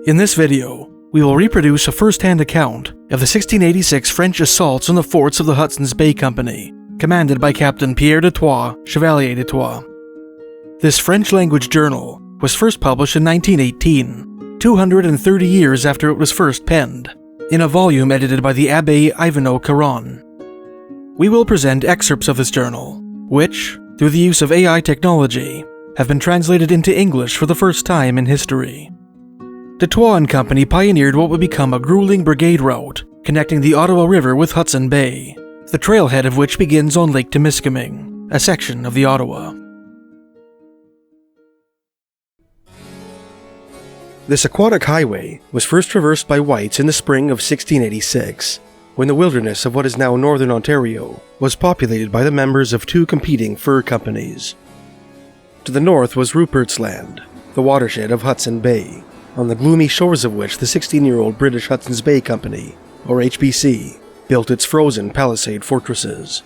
In this video, we will reproduce a first-hand account of the 1686 French assaults on the forts of the Hudson's Bay Company, commanded by Captain Pierre de Troye, Chevalier de Troye. This French-language journal was first published in 1918, 230 years after it was first penned, in a volume edited by the Abbé Ivanhoe Caron. We will present excerpts of this journal, which, through the use of AI technology, have been translated into English for the first time in history. De Troye and Company pioneered what would become a grueling brigade route connecting the Ottawa River with Hudson Bay, the trailhead of which begins on Lake Temiskaming, a section of the Ottawa. This aquatic highway was first traversed by whites in the spring of 1686, when the wilderness of what is now northern Ontario was populated by the members of two competing fur companies. To the north was Rupert's Land, the watershed of Hudson Bay, on the gloomy shores of which the 16-year-old British Hudson's Bay Company, or HBC, built its frozen palisade fortresses.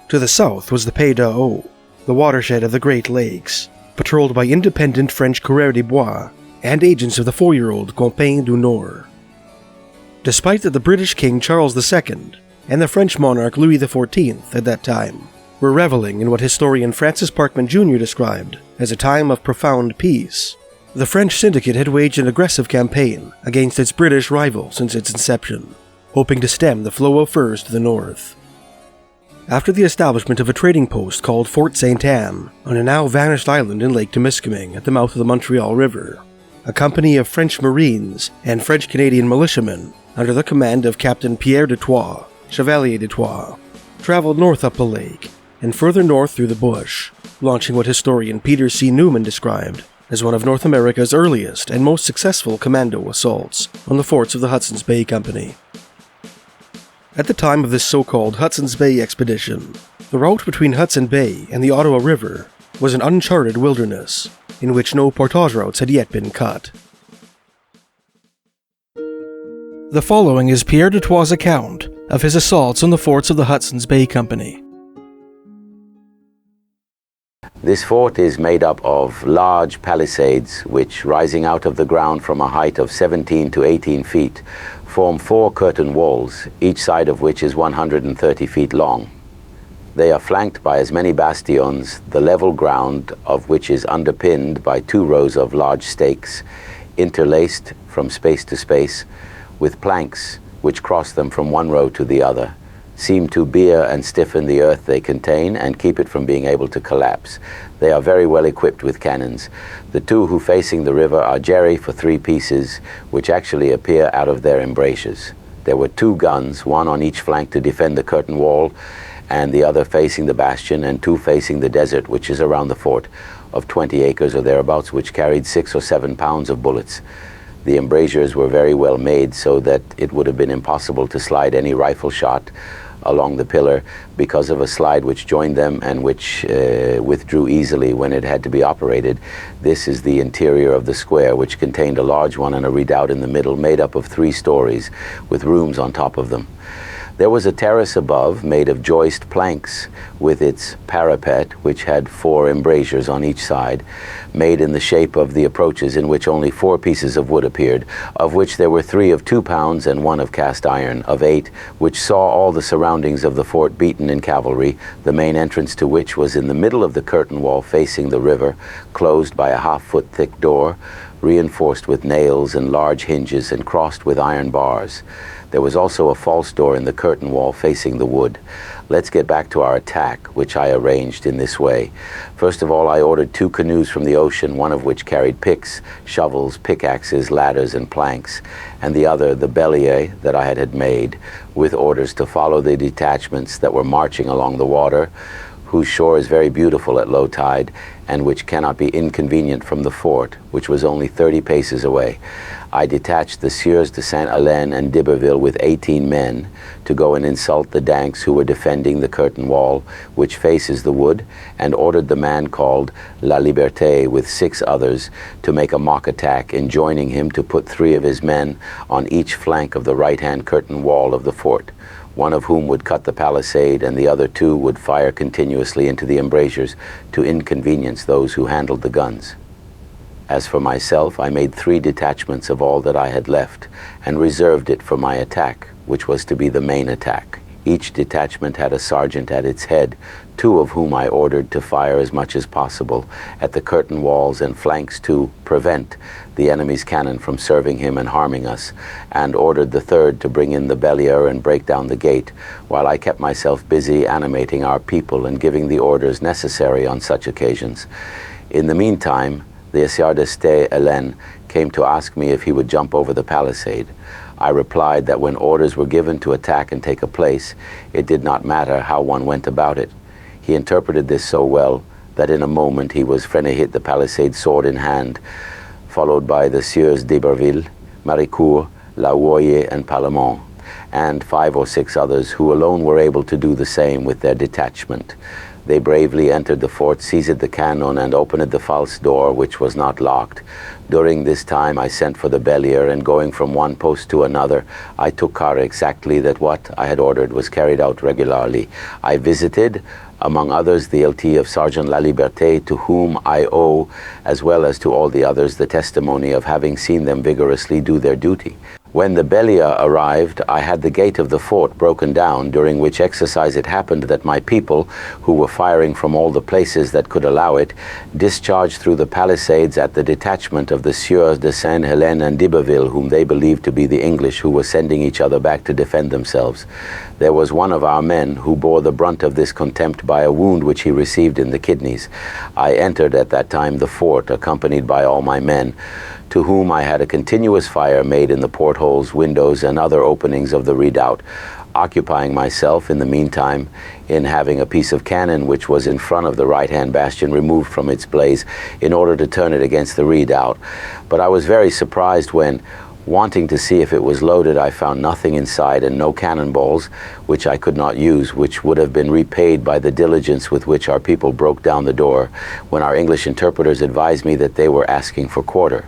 To the south was the Pays d'Eau, the watershed of the Great Lakes, patrolled by independent French coureurs de bois and agents of the 4-year-old Compagnie du Nord. Despite that the British King Charles II and the French monarch Louis XIV at that time were reveling in what historian Francis Parkman Jr. described as a time of profound peace, the French syndicate had waged an aggressive campaign against its British rival since its inception, hoping to stem the flow of furs to the north. After the establishment of a trading post called Fort Sainte-Anne on a now vanished island in Lake Temiskaming at the mouth of the Montreal River, a company of French Marines and French-Canadian militiamen under the command of Captain Pierre de Troye, Chevalier de Troye, traveled north up the lake and further north through the bush, launching what historian Peter C. Newman described as one of North America's earliest and most successful commando assaults on the forts of the Hudson's Bay Company. At the time of this so-called Hudson's Bay expedition, the route between Hudson Bay and the Ottawa River was an uncharted wilderness, in which no portage routes had yet been cut. The following is Pierre de Troye's account of his assaults on the forts of the Hudson's Bay Company. This fort is made up of large palisades which, rising out of the ground from a height of 17 to 18 feet, form 4 curtain walls, each side of which is 130 feet long. They are flanked by as many bastions, the level ground of which is underpinned by 2 rows of large stakes, interlaced from space to space, with planks which cross them from one row to the other, seem to bear and stiffen the earth they contain and keep it from being able to collapse. They are very well equipped with cannons. The 2 who facing the river are jerry for 3 pieces, which actually appear out of their embrasures. There were 2 guns, one on each flank to defend the curtain wall, and the other facing the bastion, and 2 facing the desert, which is around the fort, of 20 acres or thereabouts, which carried 6 or 7 pounds of bullets. The embrasures were very well made so that it would have been impossible to slide any rifle shot along the pillar because of a slide which joined them and which withdrew easily when it had to be operated. This is the interior of the square, which contained a large one and a redoubt in the middle, made up of 3 stories with rooms on top of them. There was a terrace above made of joist planks with its parapet, which had 4 embrasures on each side, made in the shape of the approaches, in which only 4 pieces of wood appeared, of which there were 3 of 2 pounds and 1 of cast iron, of 8, which saw all the surroundings of the fort beaten in cavalry, the main entrance to which was in the middle of the curtain wall facing the river, closed by a half-foot thick door, reinforced with nails and large hinges and crossed with iron bars. There was also a false door in the curtain wall facing the wood. Let's get back to our attack, which I arranged in this way. First of all, I ordered 2 canoes from the ocean, one of which carried picks, shovels, pickaxes, ladders, and planks, and the other, the bellier that I had made, with orders to follow the detachments that were marching along the water, whose shore is very beautiful at low tide, and which cannot be inconvenient from the fort, which was only 30 paces away. I detached the Sieurs de Saint-Hélène and d'Iberville with 18 men to go and insult the Danks who were defending the curtain wall, which faces the wood, and ordered the man called La Liberté with 6 others to make a mock attack, enjoining him to put 3 of his men on each flank of the right-hand curtain wall of the fort, one of whom would cut the palisade and the other 2 would fire continuously into the embrasures to inconvenience those who handled the guns. As for myself, I made 3 detachments of all that I had left, and reserved it for my attack, which was to be the main attack. Each detachment had a sergeant at its head, 2 of whom I ordered to fire as much as possible at the curtain walls and flanks to prevent the enemy's cannon from serving him and harming us, and ordered the 3rd to bring in the bellier and break down the gate, while I kept myself busy animating our people and giving the orders necessary on such occasions. In the meantime, the Sieur de Troye came to ask me if he would jump over the palisade. I replied that when orders were given to attack and take a place, it did not matter how one went about it. He interpreted this so well that in a moment he was hit the palisade sword in hand, followed by the Sieurs d'Iberville, Maricourt, Laouoye, and Palemont, and 5 or 6 others who alone were able to do the same with their detachment. They bravely entered the fort, seized the cannon, and opened the false door, which was not locked. During this time I sent for the bellier, and going from one post to another, I took care exactly that what I had ordered was carried out regularly. I visited, among others, the LT of Sergeant La Liberté, to whom I owe, as well as to all the others, the testimony of having seen them vigorously do their duty. When the bellier arrived, I had the gate of the fort broken down, during which exercise it happened that my people, who were firing from all the places that could allow it, discharged through the palisades at the detachment of the Sieurs de Saint-Helene and d'Iberville, whom they believed to be the English who were sending each other back to defend themselves. There was one of our men who bore the brunt of this contempt by a wound which he received in the kidneys. I entered at that time the fort, accompanied by all my men, to whom I had a continuous fire made in the portholes, windows, and other openings of the redoubt, occupying myself in the meantime in having a piece of cannon which was in front of the right-hand bastion removed from its blaze in order to turn it against the redoubt. But I was very surprised when, wanting to see if it was loaded, I found nothing inside and no cannonballs, which I could not use, which would have been repaid by the diligence with which our people broke down the door, when our English interpreters advised me that they were asking for quarter.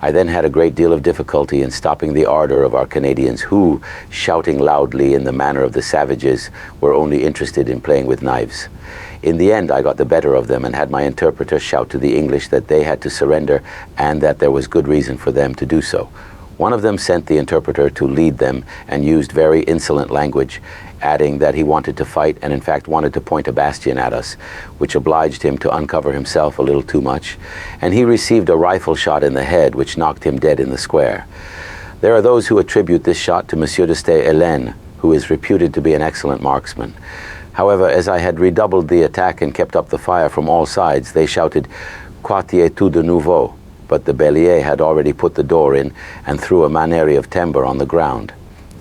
I then had a great deal of difficulty in stopping the ardor of our Canadians who, shouting loudly in the manner of the savages, were only interested in playing with knives. In the end, I got the better of them and had my interpreter shout to the English that they had to surrender and that there was good reason for them to do so. One of them sent the interpreter to lead them and used very insolent language, adding that he wanted to fight and in fact wanted to point a bastion at us, which obliged him to uncover himself a little too much, and he received a rifle shot in the head which knocked him dead in the square. There are those who attribute this shot to Monsieur de Troye, who is reputed to be an excellent marksman. However, as I had redoubled the attack and kept up the fire from all sides, they shouted, "Quartier tout de nouveau," but the bellier had already put the door in and threw a manery of timber on the ground.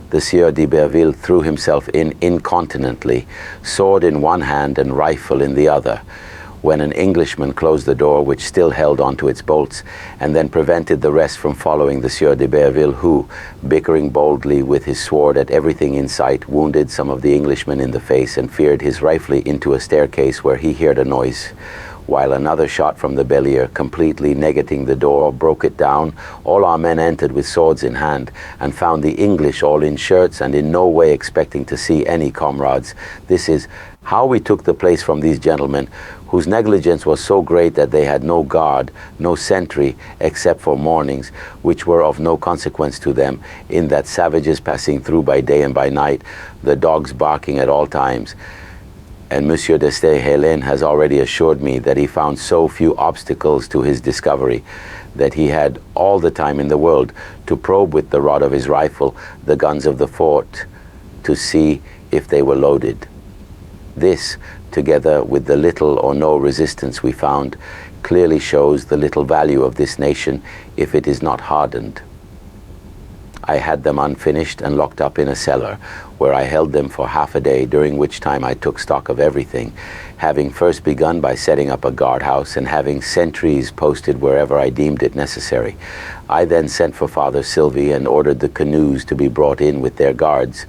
The Sieur d'Iberville threw himself in incontinently, sword in one hand and rifle in the other, when an Englishman closed the door, which still held onto its bolts, and then prevented the rest from following the Sieur d'Iberville, who, bickering boldly with his sword at everything in sight, wounded some of the Englishmen in the face and feared his rifle into a staircase where he heard a noise, while another shot from the bellier, completely negating the door, broke it down. All our men entered with swords in hand, and found the English all in shirts and in no way expecting to see any comrades. This is how we took the place from these gentlemen, whose negligence was so great that they had no guard, no sentry, except for mornings, which were of no consequence to them, in that savages passing through by day and by night, the dogs barking at all times. And Monsieur de Troye has already assured me that he found so few obstacles to his discovery that he had all the time in the world to probe with the rod of his rifle the guns of the fort to see if they were loaded. This, together with the little or no resistance we found, clearly shows the little value of this nation if it is not hardened. I had them unfinished and locked up in a cellar, where I held them for half a day, during which time I took stock of everything, having first begun by setting up a guardhouse and having sentries posted wherever I deemed it necessary. I then sent for Father Sylvie and ordered the canoes to be brought in with their guards,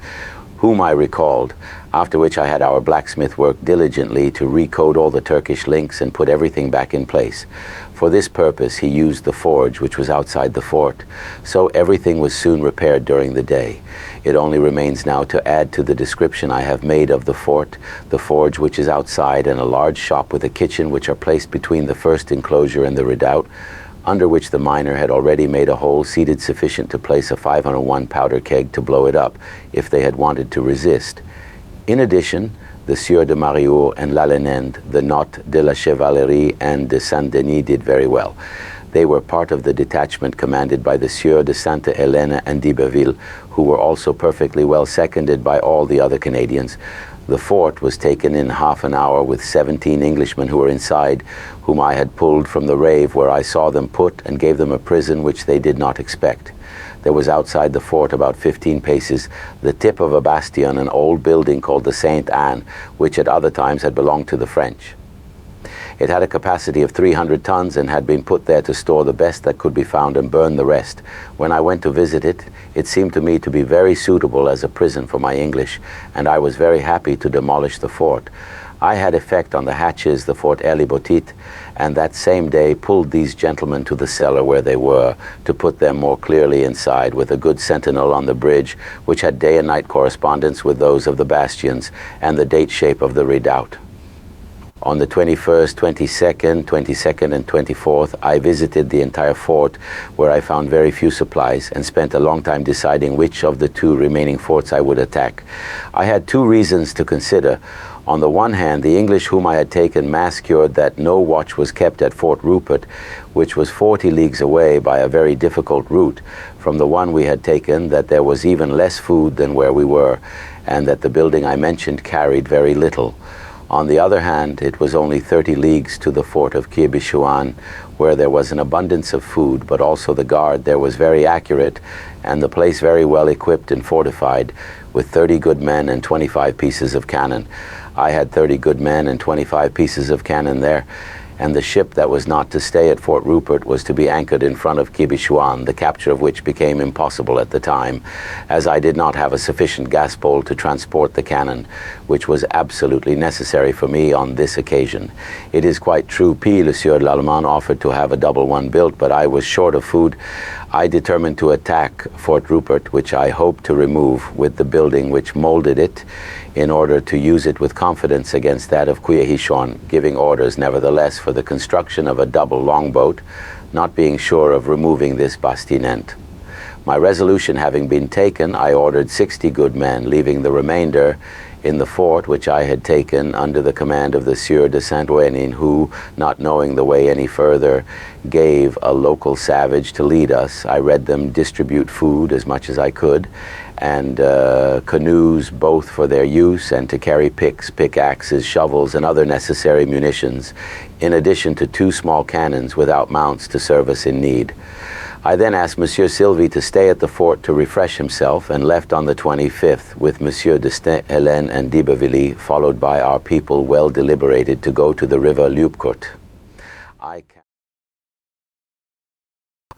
whom I recalled, after which I had our blacksmith work diligently to recode all the Turkish links and put everything back in place. For this purpose he used the forge which was outside the fort, so everything was soon repaired during the day. It only remains now to add to the description I have made of the fort, the forge which is outside, and a large shop with a kitchen which are placed between the first enclosure and the redoubt. under which the miner had already made a hole seated sufficient to place a 501 powder keg to blow it up if they had wanted to resist. In addition, the Sieur de Mariot and Lalenend, the Notte de la Chevalerie and de Saint-Denis did very well. They were part of the detachment commanded by the Sieur de Sainte Helene and d'Iberville, who were also perfectly well seconded by all the other Canadians. The fort was taken in half an hour with 17 Englishmen who were inside, whom I had pulled from the rave where I saw them put and gave them a prison which they did not expect. There was outside the fort about 15 paces, the tip of a bastion, an old building called the Sainte Anne, which at other times had belonged to the French. It had a capacity of 300 tons and had been put there to store the best that could be found and burn the rest. When I went to visit it, it seemed to me to be very suitable as a prison for my English, and I was very happy to demolish the fort. I had effect on the hatches, the Fort Air-les-Boutites, and that same day pulled these gentlemen to the cellar where they were, to put them more clearly inside, with a good sentinel on the bridge, which had day and night correspondence with those of the bastions, and the date shape of the redoubt. On the 21st, 22nd, and 24th, I visited the entire fort, where I found very few supplies, and spent a long time deciding which of the two remaining forts I would attack. I had two reasons to consider. On the one hand, the English whom I had taken masquered that no watch was kept at Fort Rupert, which was 40 leagues away by a very difficult route. From the one we had taken, that there was even less food than where we were, and that the building I mentioned carried very little. On the other hand, it was only 30 leagues to the fort of Quiébichouan, where there was an abundance of food, but also the guard there was very accurate, and the place very well equipped and fortified, with 30 good men and 25 pieces of cannon. I had 30 good men and 25 pieces of cannon there, and the ship that was not to stay at Fort Rupert was to be anchored in front of Quiébichouan, the capture of which became impossible at the time, as I did not have a sufficient gas pole to transport the cannon, which was absolutely necessary for me on this occasion. It is quite true, P. Le Sieur Lallemand offered to have a double one built, but I was short of food. I determined to attack Fort Rupert, which I hoped to remove with the building which molded it, in order to use it with confidence against that of Quiébichouan, giving orders nevertheless for the construction of a double longboat, not being sure of removing this bastinent. My resolution having been taken, I ordered 60 good men, leaving the remainder in the fort which I had taken under the command of the Sieur de Saint-Ouenin, who, not knowing the way any further, gave a local savage to lead us. I read them distribute food as much as I could, and canoes both for their use and to carry picks, pickaxes, shovels, and other necessary munitions, in addition to 2 small cannons without mounts to serve us in need. I then asked Monsieur Sylvie to stay at the fort to refresh himself, and left on the 25th with Monsieur de Sainte-Helene and d'Iberville, followed by our people well deliberated to go to the river Lieupcourt.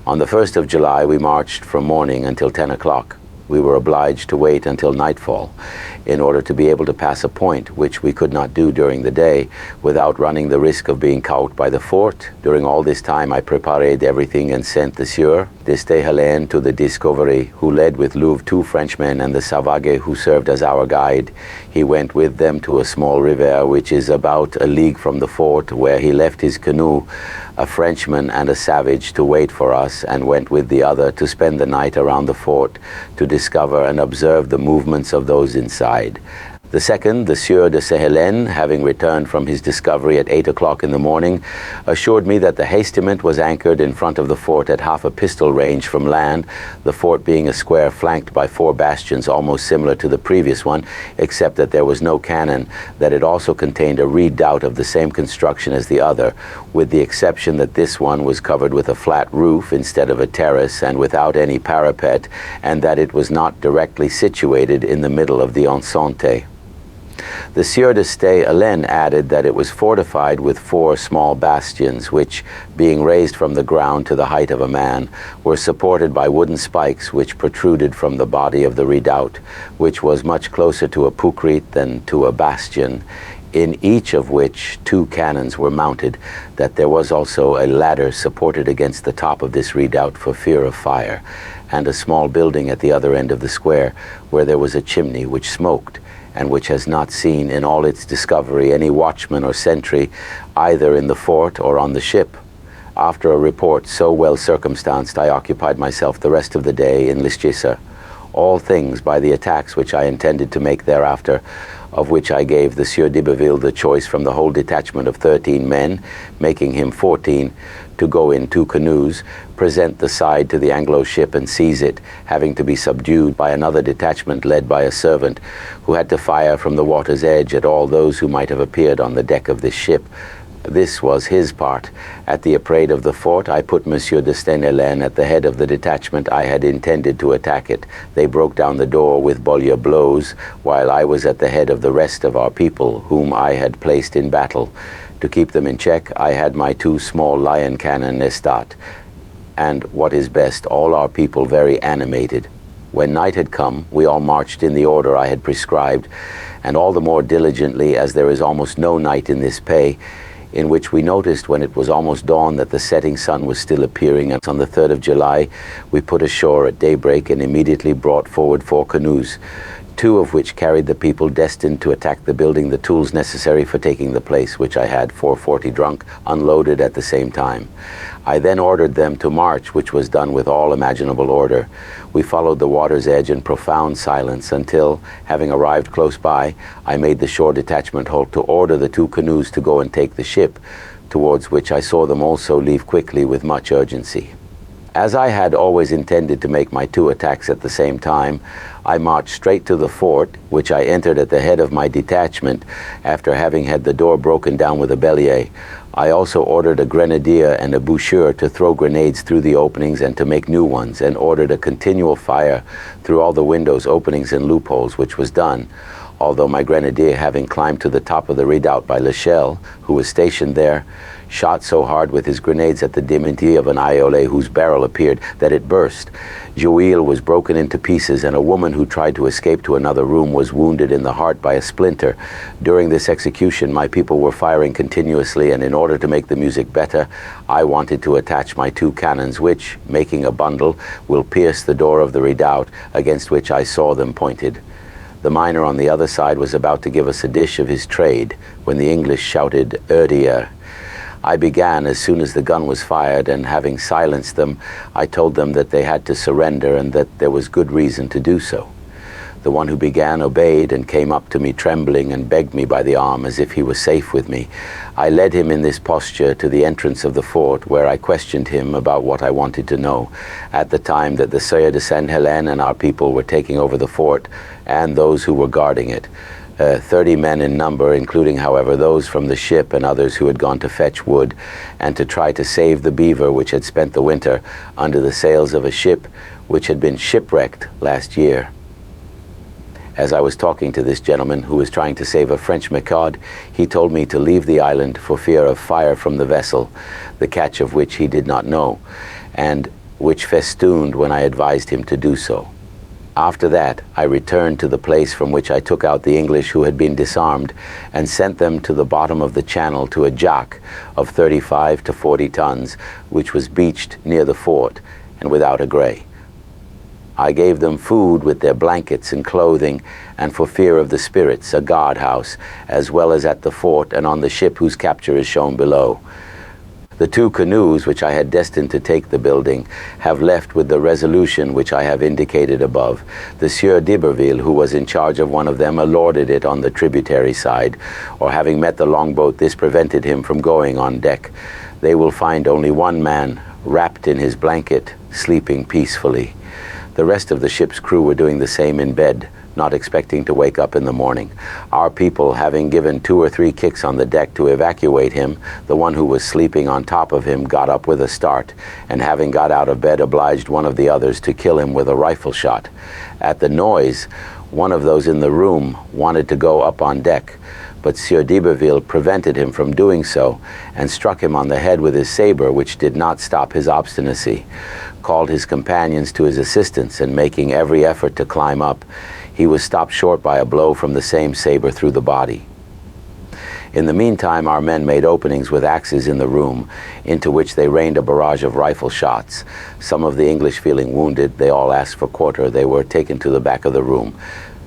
On the 1st of July, we marched from morning until 10 o'clock. We were obliged to wait until nightfall in order to be able to pass a point, which we could not do during the day without running the risk of being caught by the fort. During all this time, I prepared everything and sent the Sieur de Sainte-Helene to the Discovery, who led with Louvre 2 Frenchmen, and the Savage, who served as our guide. He went with them to a small river which is about a league from the fort, where he left his canoe, a Frenchman and a savage, to wait for us, and went with the other to spend the night around the fort to discover and observe the movements of those inside. The second, the Sieur de Sainte-Helene, having returned from his discovery at 8 o'clock in the morning, assured me that the Hastiment was anchored in front of the fort at half a pistol range from land, the fort being a square flanked by 4 bastions almost similar to the previous one, except that there was no cannon, that it also contained a redoubt of the same construction as the other, with the exception that this one was covered with a flat roof instead of a terrace, and without any parapet, and that it was not directly situated in the middle of the enceinte. The Sieur de Sainte-Helene added that it was fortified with 4 small bastions, which, being raised from the ground to the height of a man, were supported by wooden spikes which protruded from the body of the redoubt, which was much closer to a poucrite than to a bastion, in each of which 2 cannons were mounted, that there was also a ladder supported against the top of this redoubt for fear of fire, and a small building at the other end of the square, where there was a chimney which smoked, and which has not seen in all its discovery any watchman or sentry, either in the fort or on the ship. After a report so well circumstanced, I occupied myself the rest of the day in Liscisa. All things by the attacks which I intended to make thereafter, of which I gave the Sieur d'Iberville the choice from the whole detachment of 13 men, making him 14, to go in 2 canoes, present the side to the Anglo ship and seize it, having to be subdued by another detachment led by a servant, who had to fire from the water's edge at all those who might have appeared on the deck of this ship. This was his part. At the appraid of the fort, I put Monsieur de Stenelen at the head of the detachment. I had intended to attack it. They broke down the door with Bollier blows, while I was at the head of the rest of our people, whom I had placed in battle. To keep them in check, I had my 2 small lion cannon estat, and, what is best, all our people very animated. When night had come, we all marched in the order I had prescribed, and all the more diligently as there is almost no night in this pay, in which we noticed when it was almost dawn that the setting sun was still appearing, and on the 3rd of July we put ashore at daybreak and immediately brought forward 4 canoes, 2 of which carried the people destined to attack the building, the tools necessary for taking the place, which I had, 440 drunk, unloaded at the same time. I then ordered them to march, which was done with all imaginable order. We followed the water's edge in profound silence until, having arrived close by, I made the shore detachment halt to order the 2 canoes to go and take the ship, towards which I saw them also leave quickly with much urgency. As I had always intended to make my 2 attacks at the same time, I marched straight to the fort, which I entered at the head of my detachment, after having had the door broken down with a bellier. I also ordered a grenadier and a boucher to throw grenades through the openings and to make new ones, and ordered a continual fire through all the windows, openings, and loopholes, which was done, although my grenadier, having climbed to the top of the redoubt by Lechelle, who was stationed there, shot so hard with his grenades at the dimity of an aiole whose barrel appeared that it burst. Jouil was broken into pieces, and a woman who tried to escape to another room was wounded in the heart by a splinter. During this execution, my people were firing continuously, and in order to make the music better, I wanted to attach my 2 cannons, which, making a bundle, will pierce the door of the redoubt, against which I saw them pointed. The miner on the other side was about to give us a dish of his trade, when the English shouted, "Erdier." I began as soon as the gun was fired, and having silenced them, I told them that they had to surrender and that there was good reason to do so. The one who began obeyed and came up to me trembling and begged me by the arm as if he was safe with me. I led him in this posture to the entrance of the fort, where I questioned him about what I wanted to know, at the time that the Sieur de Saint-Helene and our people were taking over the fort, and those who were guarding it. 30 men in number, including, however, those from the ship and others who had gone to fetch wood, and to try to save the Beaver, which had spent the winter under the sails of a ship which had been shipwrecked last year. As I was talking to this gentleman, who was trying to save a French Mécade, he told me to leave the island for fear of fire from the vessel, the catch of which he did not know, and which festooned when I advised him to do so. After that, I returned to the place from which I took out the English who had been disarmed, and sent them to the bottom of the channel to a jack of 35 to 40 tons, which was beached near the fort, and without a grey. I gave them food with their blankets and clothing, and for fear of the spirits, a guardhouse, as well as at the fort and on the ship whose capture is shown below. The 2 canoes which I had destined to take the building have left with the resolution which I have indicated above. The Sieur d'Iberville, who was in charge of one of them, lorded it on the tributary side, or having met the longboat, this prevented him from going on deck. They will find only 1 man, wrapped in his blanket, sleeping peacefully. The rest of the ship's crew were doing the same in bed, not expecting to wake up in the morning. Our people, having given 2 or 3 kicks on the deck to evacuate him, the one who was sleeping on top of him got up with a start, and having got out of bed, obliged one of the others to kill him with a rifle shot. At the noise, one of those in the room wanted to go up on deck, but Sieur d'Iberville prevented him from doing so, and struck him on the head with his saber, which did not stop his obstinacy. Called his companions to his assistance, and making every effort to climb up, he was stopped short by a blow from the same saber through the body. In the meantime, our men made openings with axes in the room, into which they rained a barrage of rifle shots. Some of the English feeling wounded, they all asked for quarter. They were taken to the back of the room.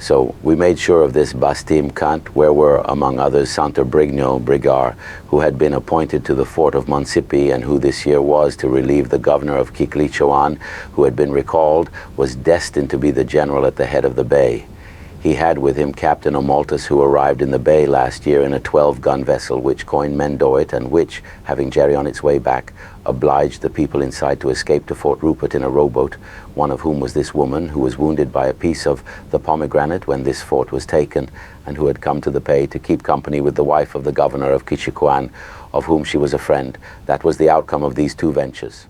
So we made sure of this Bastim Kant, where were, among others, Santer Brigno Brigar, who had been appointed to the fort of Monsipi and who this year was to relieve the governor of Kiklichoan, who had been recalled, was destined to be the general at the head of the bay. He had with him Captain Omoltus, who arrived in the bay last year in a 12-gun vessel which coined Mendoit and which, having Jerry on its way back, obliged the people inside to escape to Fort Rupert in a rowboat, one of whom was this woman who was wounded by a piece of the pomegranate when this fort was taken, and who had come to the bay to keep company with the wife of the governor of Kichikuan, of whom she was a friend. That was the outcome of these two ventures.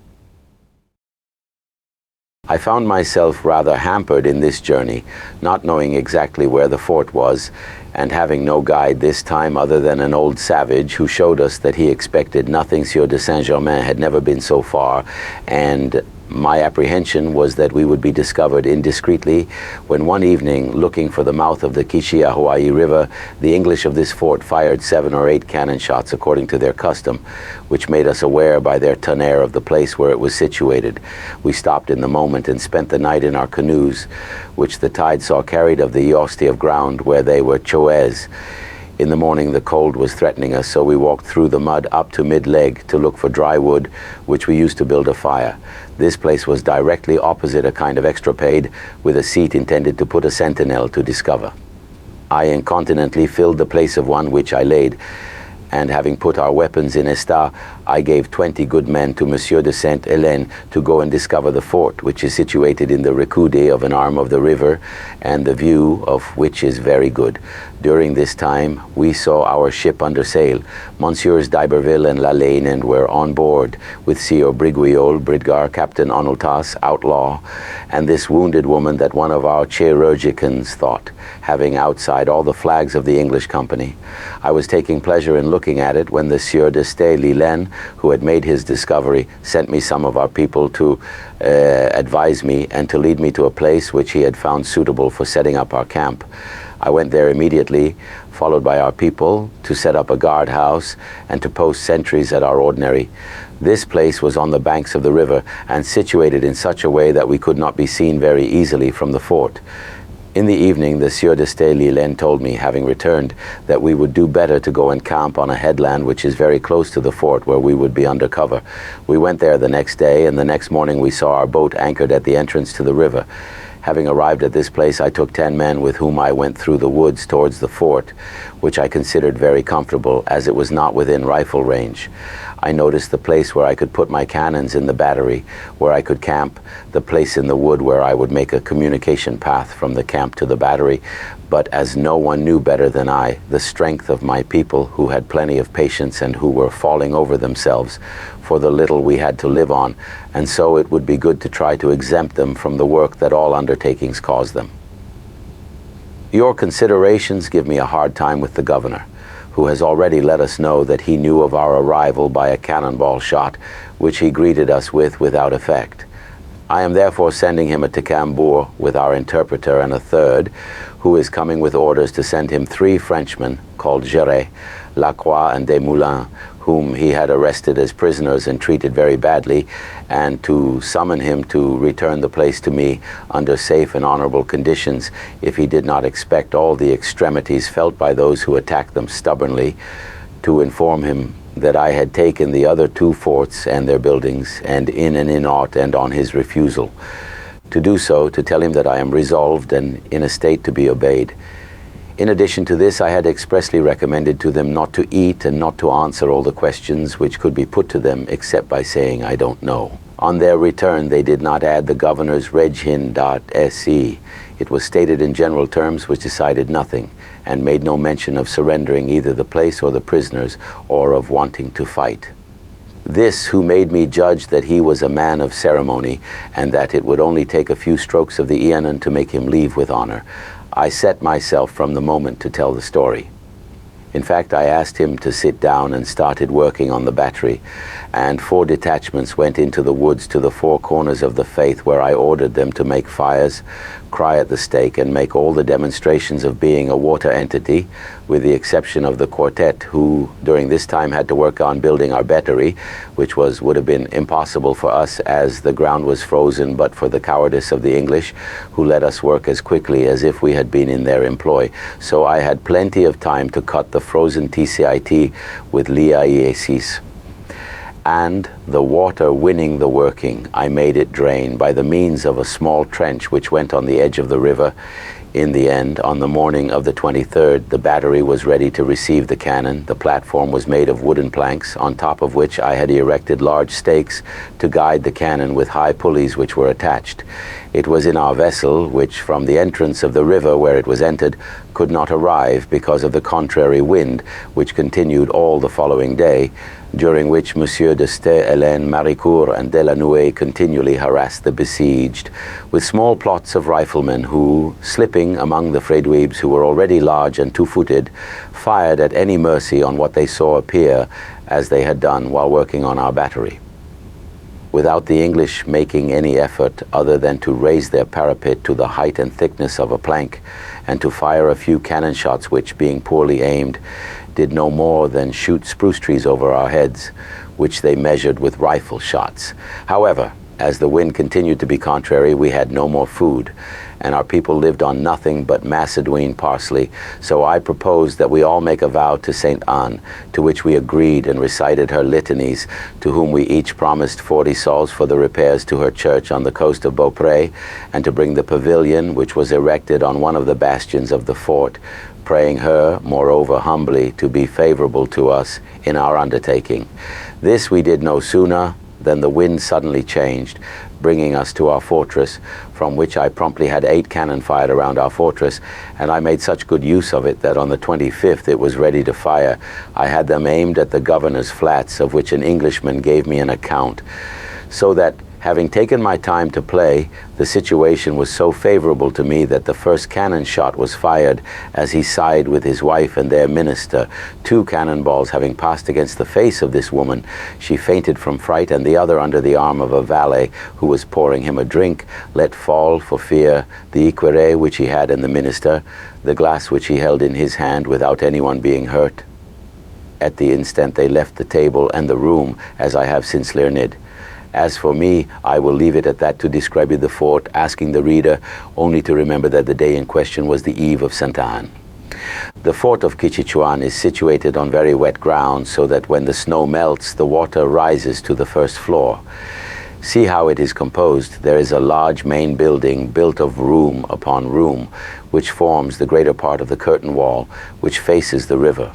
I found myself rather hampered in this journey, not knowing exactly where the fort was, and having no guide this time other than an old savage who showed us that he expected nothing. Sieur de Saint-Germain had never been so far, and my apprehension was that we would be discovered indiscreetly when one evening, looking for the mouth of the Kishiahuai River, the English of this fort fired 7 or 8 cannon shots according to their custom, which made us aware by their tonnerre of the place where it was situated. We stopped in the moment and spent the night in our canoes, which the tide saw carried of the Yosti of ground where they were choez. In the morning the cold was threatening us, so we walked through the mud up to mid-leg to look for dry wood, which we used to build a fire. This place was directly opposite a kind of extrapade, with a seat intended to put a sentinel to discover. I incontinently filled the place of one which I laid, and having put our weapons in esta, I gave 20 good men to Monsieur de Sainte-Hélène to go and discover the fort, which is situated in the recoude of an arm of the river, and the view of which is very good. During this time, we saw our ship under sail. Monsieurs d'Iberville and Lalaine were on board, with Sieur Briguiol, Bridgar, Captain Onultas, outlaw, and this wounded woman that one of our chirurgicans thought, having outside all the flags of the English company. I was taking pleasure in looking at it when the Sieur de Stey-Lilen, who had made his discovery, sent me some of our people to advise me and to lead me to a place which he had found suitable for setting up our camp. I went there immediately, followed by our people, to set up a guardhouse and to post sentries at our ordinary. This place was on the banks of the river and situated in such a way that we could not be seen very easily from the fort. In the evening, the Sieur de Stey-Lilen told me, having returned, that we would do better to go and camp on a headland which is very close to the fort, where we would be under cover. We went there the next day, and the next morning we saw our boat anchored at the entrance to the river. Having arrived at this place, I took 10 men with whom I went through the woods towards the fort, which I considered very comfortable, as it was not within rifle range. I noticed the place where I could put my cannons in the battery, where I could camp, the place in the wood where I would make a communication path from the camp to the battery, but as no one knew better than I the strength of my people, who had plenty of patience and who were falling over themselves for the little we had to live on, and so it would be good to try to exempt them from the work that all undertakings cause them. Your considerations give me a hard time with the governor, who has already let us know that he knew of our arrival by a cannonball shot, which he greeted us with without effect. I am therefore sending him a Tecumbour with our interpreter and a third, who is coming with orders to send him 3 Frenchmen called Géret, Lacroix, and Desmoulins, whom he had arrested as prisoners and treated very badly, and to summon him to return the place to me under safe and honorable conditions if he did not expect all the extremities felt by those who attacked them stubbornly, to inform him that I had taken the other 2 forts and their buildings, and in and out, and on his refusal. To do so, to tell him that I am resolved and in a state to be obeyed. In addition to this, I had expressly recommended to them not to eat and not to answer all the questions which could be put to them except by saying, "I don't know." On their return, they did not add the governor's reghin.se. It was stated in general terms which decided nothing, and made no mention of surrendering either the place or the prisoners, or of wanting to fight. This who made me judge that he was a man of ceremony, and that it would only take a few strokes of the Ianon to make him leave with honor. I set myself from the moment to tell the story. In fact, I asked him to sit down and started working on the battery, and 4 detachments went into the woods to the 4 corners of the faith, where I ordered them to make fires, cry at the stake and make all the demonstrations of being a water entity, with the exception of the quartet, who during this time had to work on building our battery, which would have been impossible for us as the ground was frozen, but for the cowardice of the English, who let us work as quickly as if we had been in their employ. So I had plenty of time to cut the frozen TCIT with l'IESIS. And the water winning the working, I made it drain by the means of a small trench which went on the edge of the river. In the end, on the morning of the 23rd, the battery was ready to receive the cannon. The platform was made of wooden planks, on top of which I had erected large stakes to guide the cannon with high pulleys which were attached. It was in our vessel, which from the entrance of the river where it was entered could not arrive because of the contrary wind, which continued all the following day, during which Monsieur de Hélène, Maricourt, and Delannoy continually harassed the besieged, with small plots of riflemen who, slipping among the Fredouibs, who were already large and two-footed, fired at any mercy on what they saw appear, as they had done while working on our battery. Without the English making any effort other than to raise their parapet to the height and thickness of a plank, and to fire a few cannon shots which, being poorly aimed, did no more than shoot spruce trees over our heads, which they measured with rifle shots. However, as the wind continued to be contrary, we had no more food, and our people lived on nothing but Macedonian parsley. So I proposed that we all make a vow to Saint Anne, to which we agreed and recited her litanies, to whom we each promised 40 sols for the repairs to her church on the coast of Beaupré, and to bring the pavilion, which was erected on one of the bastions of the fort, praying her, moreover humbly, to be favorable to us in our undertaking. This we did no sooner than the wind suddenly changed, bringing us to our fortress, from which I promptly had 8 cannon fired around our fortress, and I made such good use of it that on the 25th it was ready to fire. I had them aimed at the governor's flats, of which an Englishman gave me an account, so that, having taken my time to play, the situation was so favorable to me that the first cannon shot was fired as he sighed with his wife and their minister. 2 cannonballs having passed against the face of this woman, she fainted from fright, and the other under the arm of a valet who was pouring him a drink, let fall for fear the equerry which he had in the minister, the glass which he held in his hand, without anyone being hurt. At the instant they left the table and the room, as I have since learned. As for me, I will leave it at that to describe the fort, asking the reader only to remember that the day in question was the eve of Saint Anne. The fort of Quichichuan is situated on very wet ground, so that when the snow melts, the water rises to the first floor. See how it is composed. There is a large main building built of room upon room, which forms the greater part of the curtain wall, which faces the river.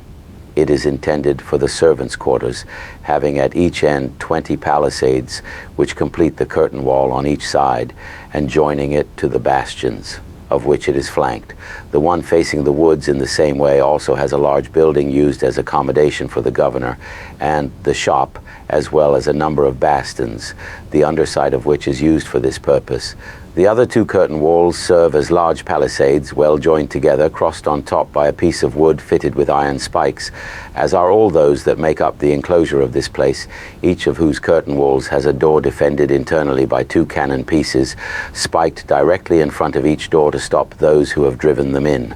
It is intended for the servants' quarters, having at each end 20 palisades, which complete the curtain wall on each side, and joining it to the bastions, of which it is flanked. The one facing the woods in the same way also has a large building used as accommodation for the governor, and the shop, as well as a number of bastions, the underside of which is used for this purpose. The other 2 curtain walls serve as large palisades, well joined together, crossed on top by a piece of wood fitted with iron spikes, as are all those that make up the enclosure of this place, each of whose curtain walls has a door defended internally by 2 cannon pieces, spiked directly in front of each door to stop those who have driven them in.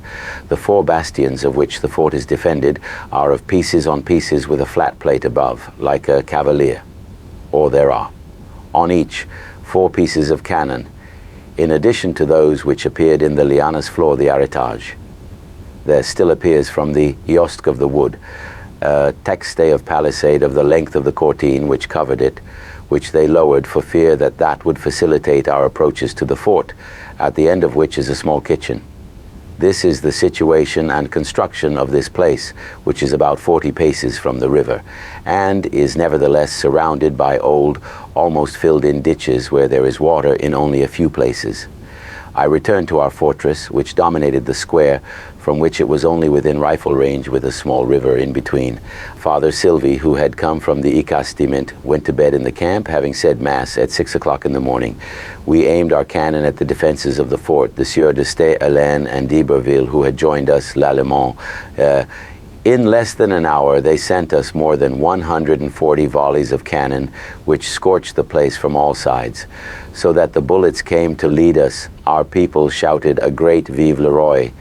The 4 bastions of which the fort is defended are of pieces on pieces with a flat plate above, like a cavalier, or there are, on each, 4 pieces of cannon, in addition to those which appeared in the lianas floor, the arretage. There still appears from the iostk of the wood a texte of palisade of the length of the courtine which covered it, which they lowered for fear that that would facilitate our approaches to the fort, at the end of which is a small kitchen. This is the situation and construction of this place, which is about 40 paces from the river, and is nevertheless surrounded by old, almost filled-in ditches where there is water in only a few places. I returned to our fortress, which dominated the square, from which it was only within rifle range with a small river in between. Father Sylvie, who had come from the Icastiment, went to bed in the camp, having said Mass at 6 o'clock in the morning. We aimed our cannon at the defenses of the fort. The Sieur de Hélène and d'Iberville, who had joined us, l'Allemand, In less than an hour, they sent us more than 140 volleys of cannon, which scorched the place from all sides, so that the bullets came to lead us. Our people shouted a great Vive le Roi.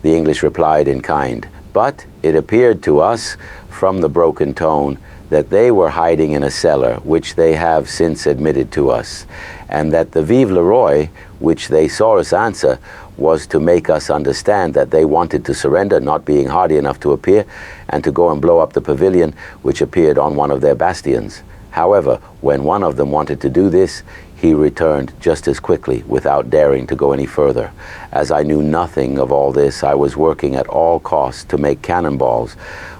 The English replied in kind, but it appeared to us, from the broken tone, that they were hiding in a cellar, which they have since admitted to us, and that the Vive le Roi, which they saw us answer, was to make us understand that they wanted to surrender, not being hardy enough to appear, and to go and blow up the pavilion which appeared on one of their bastions. However, when one of them wanted to do this, he returned just as quickly, without daring to go any further. As I knew nothing of all this, I was working at all costs to make cannonballs,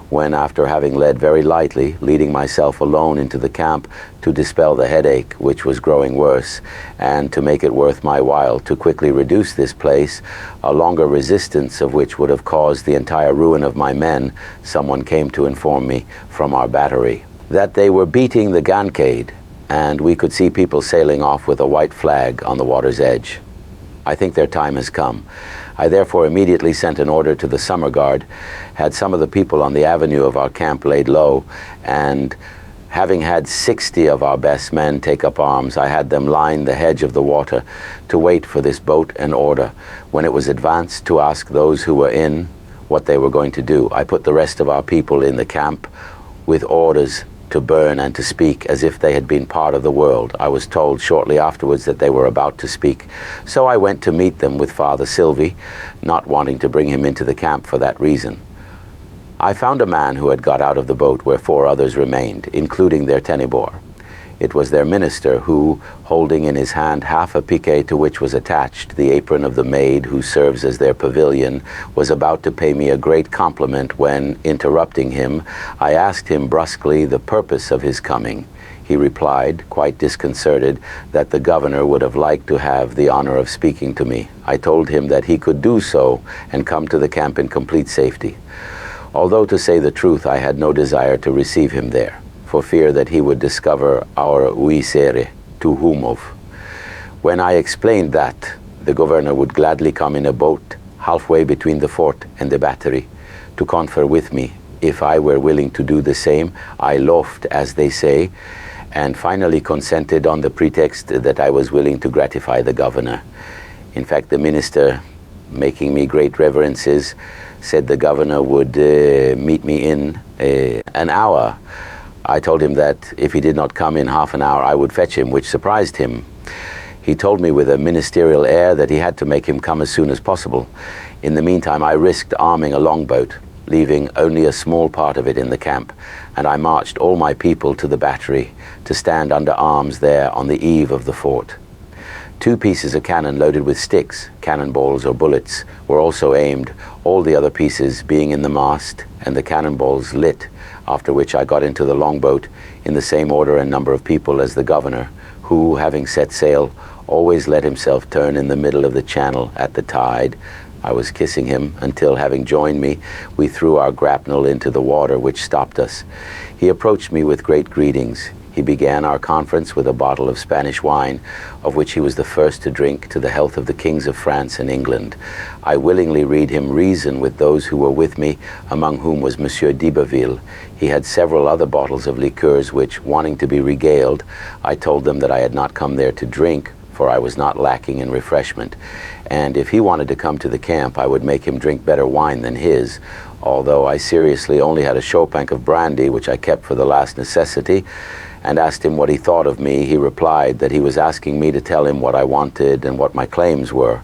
when, after having led very lightly, leading myself alone into the camp to dispel the headache, which was growing worse, and to make it worth my while to quickly reduce this place, a longer resistance of which would have caused the entire ruin of my men, someone came to inform me from our battery that they were beating the Gancade, and we could see people sailing off with a white flag on the water's edge. I think their time has come. I therefore immediately sent an order to the summer guard, had some of the people on the avenue of our camp laid low, and having had 60 of our best men take up arms, I had them line the hedge of the water to wait for this boat and order. When it was advanced, to ask those who were in what they were going to do. I put the rest of our people in the camp with orders to burn and to speak as if they had been part of the world. I was told shortly afterwards that they were about to speak, so I went to meet them with Father Sylvie, not wanting to bring him into the camp for that reason. I found a man who had got out of the boat where 4 others remained, including their tenebor. It was their minister who, holding in his hand half a piquet to which was attached the apron of the maid who serves as their pavilion, was about to pay me a great compliment when, interrupting him, I asked him brusquely the purpose of his coming. He replied, quite disconcerted, that the governor would have liked to have the honor of speaking to me. I told him that he could do so and come to the camp in complete safety. Although, to say the truth, I had no desire to receive him there, for fear that he would discover our uisere, to whom of. When I explained that, the governor would gladly come in a boat halfway between the fort and the battery to confer with me if I were willing to do the same. I loafed, as they say, and finally consented on the pretext that I was willing to gratify the governor. In fact, the minister, making me great reverences, said the governor would meet me in an hour. I told him that if he did not come in half an hour, I would fetch him, which surprised him. He told me with a ministerial air that he had to make him come as soon as possible. In the meantime, I risked arming a longboat, leaving only a small part of it in the camp, and I marched all my people to the battery to stand under arms there on the eve of the fort. 2 pieces of cannon loaded with sticks, cannonballs or bullets, were also aimed, all the other pieces being in the mast and the cannonballs lit, after which I got into the longboat in the same order and number of people as the governor, who, having set sail, always let himself turn in the middle of the channel at the tide. I was kissing him until, having joined me, we threw our grapnel into the water, which stopped us. He approached me with great greetings. He began our conference with a bottle of Spanish wine, of which he was the first to drink to the health of the kings of France and England. I willingly read him reason with those who were with me, among whom was Monsieur d'Iberville. He had several other bottles of liqueurs which, wanting to be regaled, I told them that I had not come there to drink, for I was not lacking in refreshment, and if he wanted to come to the camp, I would make him drink better wine than his, although I seriously only had a chopinck of brandy, which I kept for the last necessity, and asked him what he thought of me. He replied that he was asking me to tell him what I wanted and what my claims were.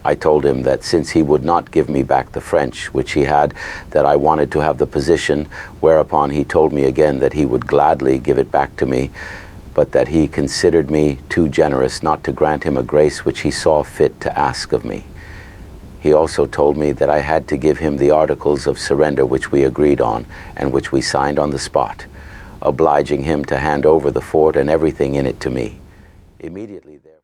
I told him that since he would not give me back the French, which he had, that I wanted to have the position, whereupon he told me again that he would gladly give it back to me, but that he considered me too generous not to grant him a grace which he saw fit to ask of me. He also told me that I had to give him the articles of surrender which we agreed on, and which we signed on the spot, obliging him to hand over the fort and everything in it to me. Immediately there.